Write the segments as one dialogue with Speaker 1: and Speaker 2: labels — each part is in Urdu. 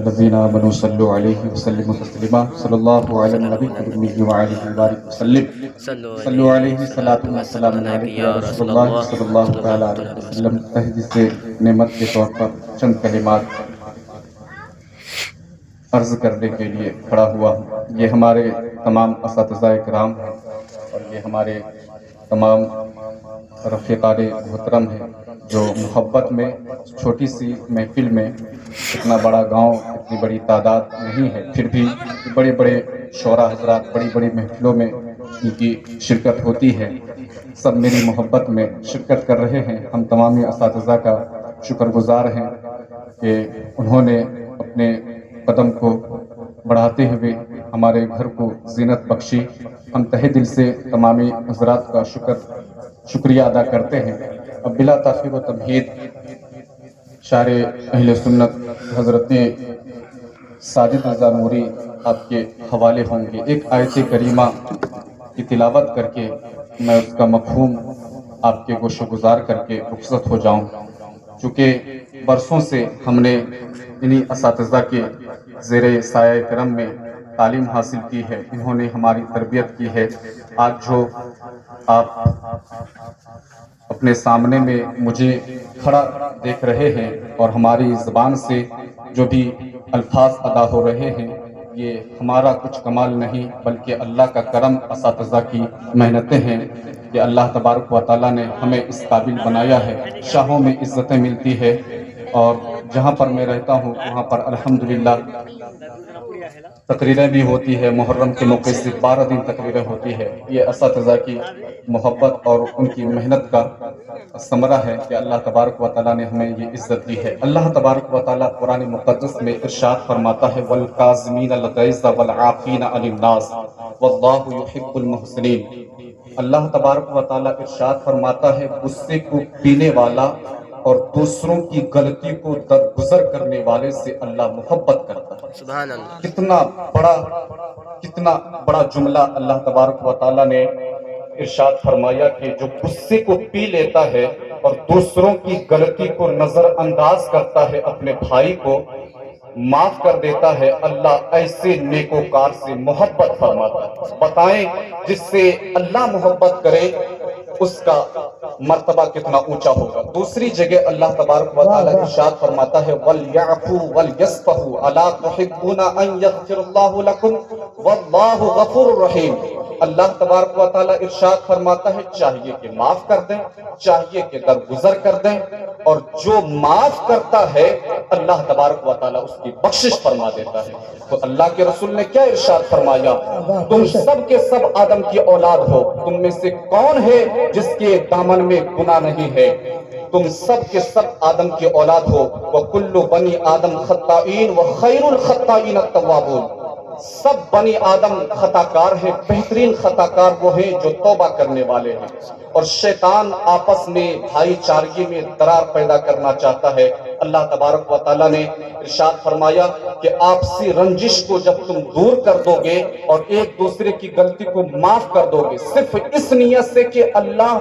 Speaker 1: الذين آمنوا صلوا عليه وسلموا تسليما صلى الله على النبي الأمي وعلى آله وسلم صلوا عليه صلاة والسلام عليك يا رسول الله صلی اللہ تعالیٰ علیہ وسلم. تہجد سے نعمت کے طور پر چند کلمات عرض کرنے کے لیے کھڑا ہوا ہوں. یہ ہمارے تمام اساتذہ کرام ہیں اور یہ ہمارے تمام رفیقان محترم ہیں جو محبت میں چھوٹی سی محفل میں، اتنا بڑا گاؤں، اتنی بڑی تعداد نہیں ہے، پھر بھی بڑے بڑے شعراء حضرات بڑی بڑی محفلوں میں ان کی شرکت ہوتی ہے. سب میری محبت میں شرکت کر رہے ہیں. ہم تمامی اساتذہ کا شکر گزار ہیں کہ انہوں نے اپنے قدم کو بڑھاتے ہوئے ہمارے گھر کو زینت بخشی. ہم تہہ دل سے تمامی حضرات کا شکریہ ادا کرتے ہیں. اب بلا تاخیر و تمہید شاعر اہل سنت حضرت ساجد رضا نوری آپ کے حوالے ہوں گے. ایک آیت کریمہ کی تلاوت کر کے میں اس کا مفہوم آپ کے گوش گزار کر کے رخصت ہو جاؤں. چونکہ برسوں سے ہم نے انہی اساتذہ کے زیر سایہ کرم میں تعلیم حاصل کی ہے، انہوں نے ہماری تربیت کی ہے. آج جو آپ اپنے سامنے میں مجھے کھڑا دیکھ رہے ہیں اور ہماری زبان سے جو بھی الفاظ ادا ہو رہے ہیں، یہ ہمارا کچھ کمال نہیں بلکہ اللہ کا کرم، اساتذہ کی محنتیں ہیں کہ اللہ تبارک و تعالیٰ نے ہمیں اس قابل بنایا ہے. شاہوں میں عزتیں ملتی ہے اور جہاں پر میں رہتا ہوں وہاں پر الحمدللہ تقریریں بھی ہوتی ہے. محرم کے موقع سے 12 دن تقریریں ہوتی ہے. یہ اساتذہ کی محبت اور ان کی محنت کا ثمرہ ہے کہ اللہ تبارک و تعالیٰ نے ہمیں یہ عزت دی ہے. اللہ تبارک و تعالیٰ قرآن مقدس میں ارشاد فرماتا ہے وَالْقَاظِمِينَ الْغَيْظَ وَالْعَافِينَ عَنِ النَّاسِ وَاللَّهُ يُحِبُّ الْمُحْسِنِينَ. اللہ تبارک و تعالیٰ ارشاد فرماتا ہے غصے کو پینے والا اور دوسروں کی غلطی کو درگزر کرنے والے سے اللہ محبت کرتا ہے.
Speaker 2: سبحان اللہ.
Speaker 1: کتنا بڑا جملہ اللہ تبارک و تعالیٰ نے ارشاد فرمایا کہ جو غصے کو پی لیتا ہے اور دوسروں کی غلطی کو نظر انداز کرتا ہے، اپنے بھائی کو معاف کر دیتا ہے، اللہ ایسے نیکوکار سے محبت فرماتا ہے. بتائیں جس سے اللہ محبت کرے اس کا مرتبہ کتنا اونچا ہوگا. دوسری جگہ اللہ تبارک و تعالیٰ ارشاد فرماتا ہے وَلْيَعْفُوا وَلْيَصْفَحُوا أَلَا تُحِبُّونَ أَن يَغْفِرَ اللَّهُ لَكُمْ وَاللَّهُ غَفُورٌ رَحِيمٌ. اللہ تبارک و تعالیٰ ارشاد فرماتا ہے چاہیے کہ معاف کر دیں، چاہیے کہ درگزر کر دیں، اور جو معاف کرتا ہے اللہ تبارک و تعالیٰ اس کی بخشش فرما دیتا ہے. تو اللہ کے رسول نے کیا ارشاد فرمایا؟ تم سب کے سب آدم کی اولاد ہو، تم میں سے کون ہے جس کے دامن میں گناہ نہیں ہے؟ تم سب کے سب آدم کی اولاد ہو. وَكُلُّ بَنِي آدم خطائین وَخَيْرُ الْخطائین التوابون. سب بنی آدم خطا کار ہیں، بہترین خطا کار وہ ہیں جو توبہ کرنے والے ہیں. اور شیطان آپس میں بھائی چارگی میں درار پیدا کرنا چاہتا ہے. اللہ تبارک و تعالیٰ نے ارشاد فرمایا کہ آپسی رنجش کو جب تم دور کر دو گے اور ایک دوسرے کی غلطی کو معاف کر دو گے صرف اس نیت سے کہ اللہ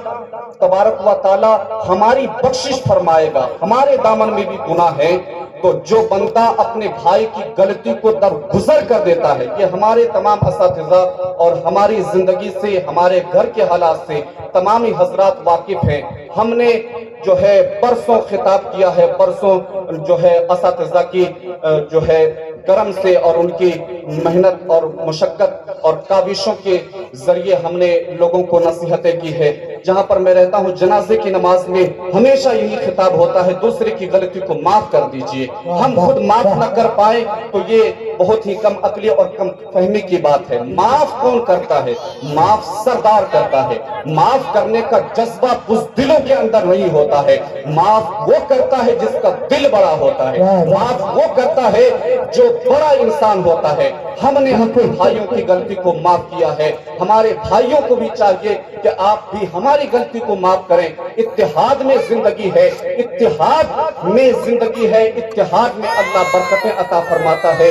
Speaker 1: تبارک و تعالیٰ ہماری بخشش فرمائے گا، ہمارے دامن میں بھی گناہ ہے، تو جو بندہ اپنے بھائی کی غلطی کو درگزر کر دیتا ہے، یہ ہمارے تمام اساتذہ اور ہماری زندگی سے، ہمارے گھر کے حالات سے تمامی حضرات واقف ہیں. ہم نے جو ہے برسوں خطاب کیا ہے، برسوں جو ہے اساتذہ کی جو ہے کرم سے اور ان کی محنت اور مشقت اور کاوشوں کے ذریعے ہم نے لوگوں کو نصیحتیں کی ہے. جہاں پر میں رہتا ہوں جنازے کی نماز میں ہمیشہ یہی خطاب ہوتا ہے دوسرے کی غلطی کو معاف کر دیجئے. ہم خود معاف نہ کر پائے تو یہ بہت ہی کم عقلی اور کم فہمی کی بات ہے. معاف کون کرتا ہے؟ معاف سردار کرتا ہے. معاف کرنے کا جذبہ بزدلوں کے اندر نہیں ہوتا ہے. معاف وہ کرتا ہے جس کا دل بڑا ہوتا ہے. معاف وہ کرتا ہے جو بڑا انسان ہوتا ہے. ہم نے اپنے بھائیوں کی غلطی کو معاف کیا ہے. ہمارے بھائیوں کو بھی چاہیے کہ آپ بھی ہماری غلطی کو معاف کریں. اتحاد میں زندگی ہے، اتحاد میں زندگی ہے، اتحاد میں اللہ برکتیں عطا فرماتا ہے.